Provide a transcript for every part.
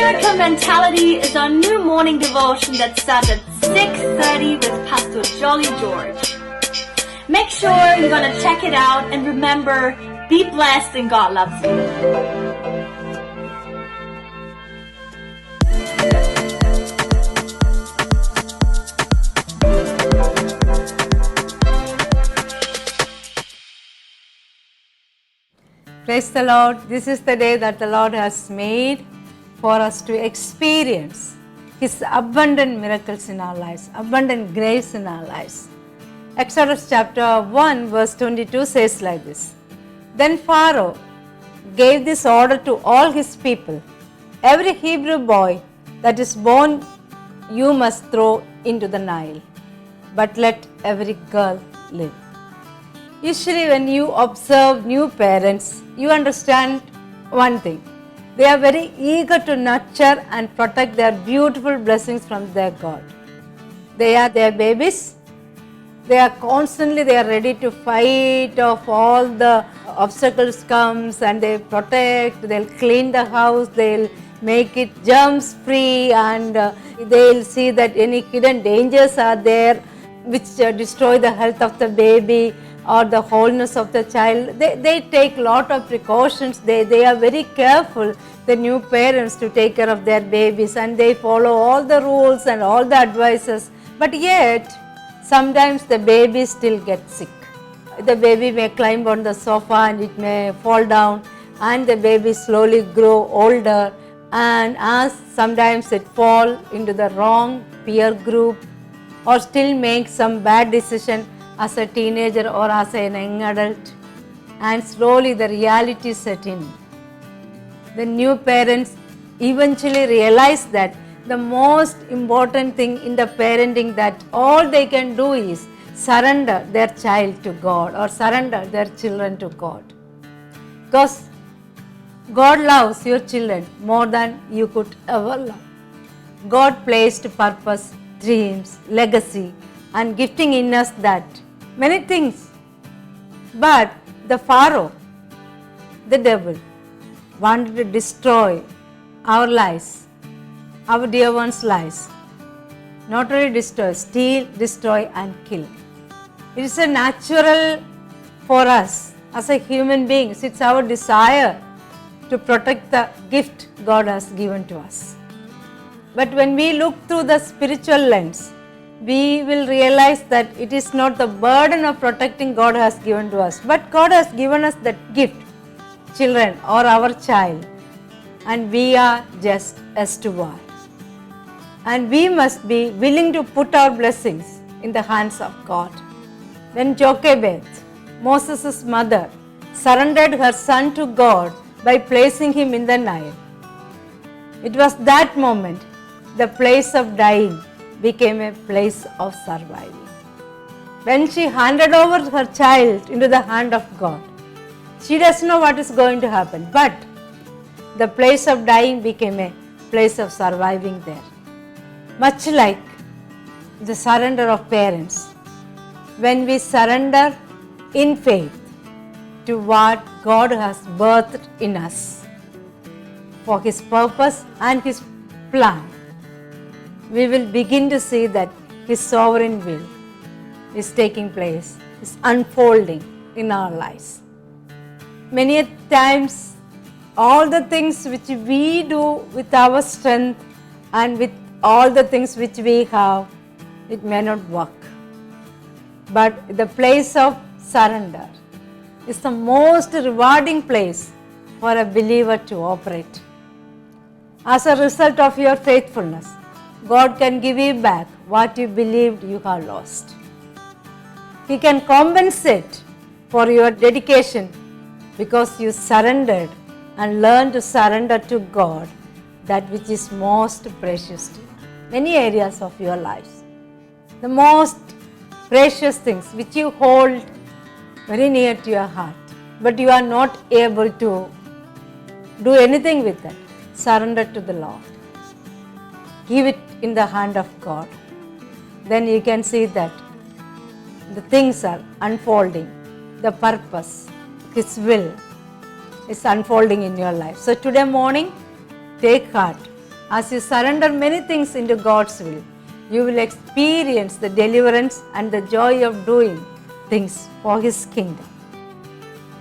Miracle Mentality is our new morning devotion that starts at 6:30 with Pastor Jolly George. Make sure you're going to check it out, and remember, be blessed and God loves you. Praise the Lord. This is the day that the Lord has made for us to experience His abundant miracles in our lives, abundant grace in our lives. Exodus chapter 1 verse 22 says like this. Then Pharaoh gave this order to all his people. Every Hebrew boy that is born you must throw into the Nile, but let every girl live. Usually when you observe new parents, you understand one thing. They are very eager to nurture and protect their beautiful blessings from their God. They are their babies. They are ready to fight off all the obstacles comes, and they protect, they'll clean the house, they'll make it germs free, and they'll see that any hidden dangers are there which destroy the health of the baby or the wholeness of the child. They take lot of precautions. They are very careful, the new parents, to take care of their babies, and they follow all the rules and all the advices. But yet, sometimes the baby still gets sick. The baby may climb on the sofa and it may fall down, and the baby slowly grow older, and as sometimes it fall into the wrong peer group or still make some bad decision as a teenager or as a young adult, and slowly the reality set in. The new parents eventually realize that the most important thing in the parenting, that all they can do is surrender their child to God or surrender their children to God. Because God loves your children more than you could ever love. God placed purpose, dreams, legacy, and gifting in us that many things. But the Pharaoh, the devil, wanted to destroy our lives, our dear ones' lives. Not only destroy, steal, destroy, and kill. It is a natural for us as a human beings. It's our desire to protect the gift God has given to us. But when we look through the spiritual lens, we will realize that it is not the burden of protecting God has given to us, but God has given us that gift, children or our child, and we are just a steward. And we must be willing to put our blessings in the hands of God. When Jochebed, Moses' mother, surrendered her son to God by placing him in the Nile, it was that moment the place of dying became a place of surviving. When she handed over her child into the hand of God, she doesn't know what is going to happen, but the place of dying became a place of surviving there. Much like the surrender of parents, when we surrender in faith to what God has birthed in us for His purpose and His plan, we will begin to see that His sovereign will is taking place, is unfolding in our lives. Many times, all the things which we do with our strength and with all the things which we have, it may not work. But the place of surrender is the most rewarding place for a believer to operate. As a result of your faithfulness, God can give you back what you believed you have lost. He can compensate for your dedication because you surrendered and learned to surrender to God that which is most precious to you. Many areas of your lives, the most precious things which you hold very near to your heart, but you are not able to do anything with it, surrender to the Lord. Give it in the hand of God. Then you can see that the things are unfolding, the purpose, His will is unfolding in your life. So today morning, take heart, As you surrender many things into God's will, you will experience the deliverance and the joy of doing things for His kingdom.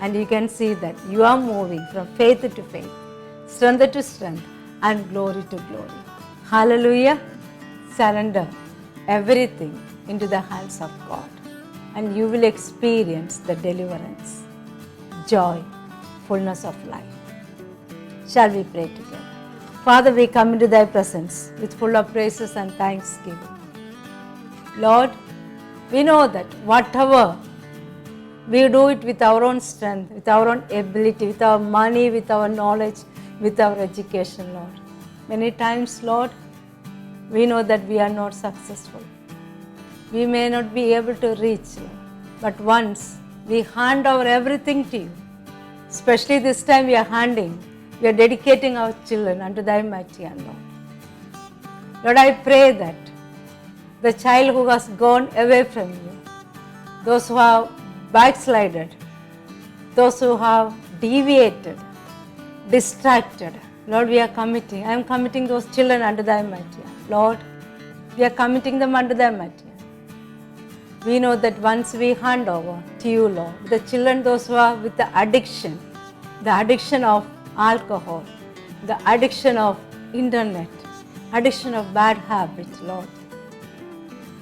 And you can see that you are moving from faith to faith, strength to strength, and glory to glory. Hallelujah. Surrender everything into the hands of God, and you will experience the deliverance, joy, fullness of life. Shall we pray together? Father, we come into Thy presence with full of praises and thanksgiving. Lord, we know that whatever we do it with our own strength, with our own ability, with our money, with our knowledge, with our education, Lord. Many times, Lord, we know that we are not successful. We may not be able to reach, Lord. But once we hand over everything to you, especially this time we are dedicating our children unto Thy mighty hand, Lord. Lord, I pray that the child who has gone away from you, those who have backslided, those who have deviated, distracted, Lord, I am committing those children under Thy mighty hand. Lord, we are committing them under Thy mighty hand. We know that once we hand over to you, Lord, the children, those who are with the addiction of alcohol, the addiction of internet, addiction of bad habits, Lord,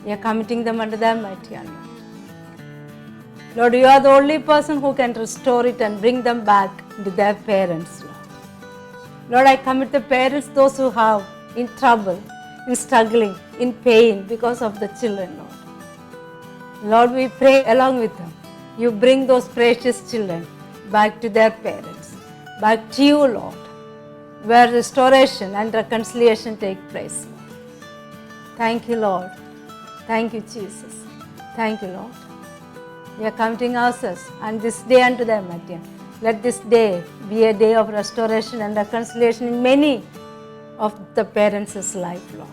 we are committing them under Thy mighty hand. Lord, you are the only person who can restore it and bring them back to their parents, Lord. Lord, I commit the parents, those who have in trouble, in struggling, in pain because of the children, Lord. Lord, we pray along with them. You bring those precious children back to their parents, back to you, Lord, where restoration and reconciliation take place. Thank you, Lord. Thank you, Jesus. Thank you, Lord. We are committing ourselves and this day unto Thy mighty hand. Let this day be a day of restoration and reconciliation in many of the parents' life, Lord.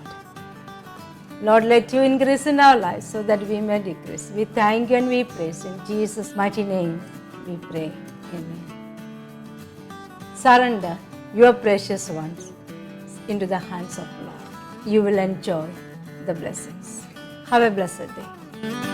Lord, let you increase in our lives so that we may decrease. We thank you and we praise you. In Jesus' mighty name we pray. Amen. Surrender your precious ones into the hands of the Lord. You will enjoy the blessings. Have a blessed day.